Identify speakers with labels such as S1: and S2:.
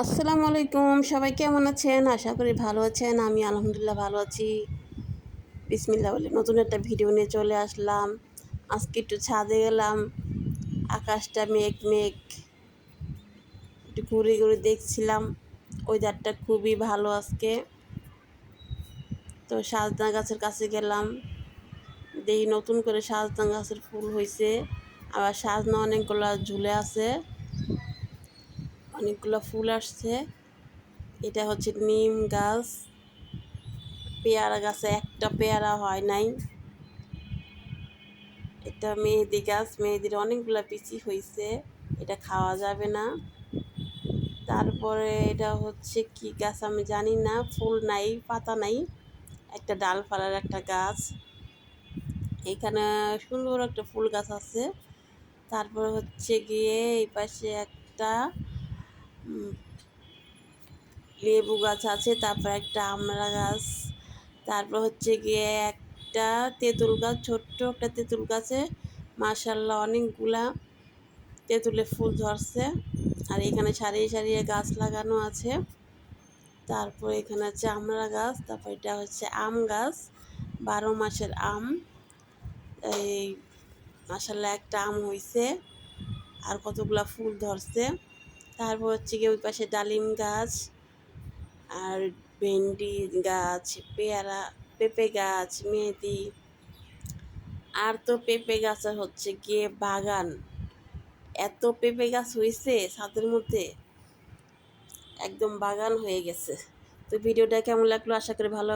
S1: আসসালামু আলাইকুম, সবাই কেমন আছেন? আশা করি ভালো আছেন। আমি আলহামদুলিল্লাহ ভালো আছি। বিসমিল্লাহ বলে নতুন একটা ভিডিও নিয়ে চলে আসলাম। আজকে একটু ছাদে গেলাম, আকাশটা মেঘ মেঘ, একটু ঘুরে ঘুরে দেখছিলাম। ওয়েদারটা খুবই ভালো আজকে। তো সাজনা গাছের কাছে গেলাম, দেখি নতুন করে সাজনা গাছের ফুল হয়েছে। আবার সাজনা অনেকগুলো ঝুলে আছে, অনেকগুলো ফুল আসছে। এটা হচ্ছে নিম গাছ। পেয়ারা গাছে একটা পেয়ারা হয় নাই। এটা মেহেদি গাছ, মেহেদির অনেকগুলো পিচি হয়েছে, এটা খাওয়া যাবে না। তারপরে এটা হচ্ছে কি গাছ আমি জানি না, ফুল নাই, পাতা নাই, একটা ডালপালার একটা গাছ। এখানে সুন্দর একটা ফুল গাছ আছে। তারপরে হচ্ছে গিয়ে এই পাশে একটা লেবু গাছ আছে, তারপর একটা আমড়া গাছ, তারপর হচ্ছে গিয়ে একটা তেঁতুল গাছ, ছোট্ট একটা তেঁতুল গাছে মাশাআল্লাহ অনেকগুলা তেঁতুলে ফুল ধরছে। আর এখানে সারিয়ে সারিয়ে গাছ লাগানো আছে। তারপর এখানে আছে আমড়া গাছ, তারপর এটা হচ্ছে আম গাছ, 12 মাসের আম। এই মাশাআল্লাহ একটা আম হয়েছে, আর কতগুলা ফুল ধরছে। তারপর হচ্ছে গিয়ে ওই পাশে ডালিম গাছ, আর ভেন্ডি গাছ, পেঁপে গাছ, মেহেদি। আর তো পেঁপে গাছের হচ্ছে গিয়ে বাগান, এত পেঁপে গাছ হয়েছে ছাদের মধ্যে, একদম বাগান হয়ে গেছে। তো ভিডিওটা কেমন লাগলো, আশা করি ভালো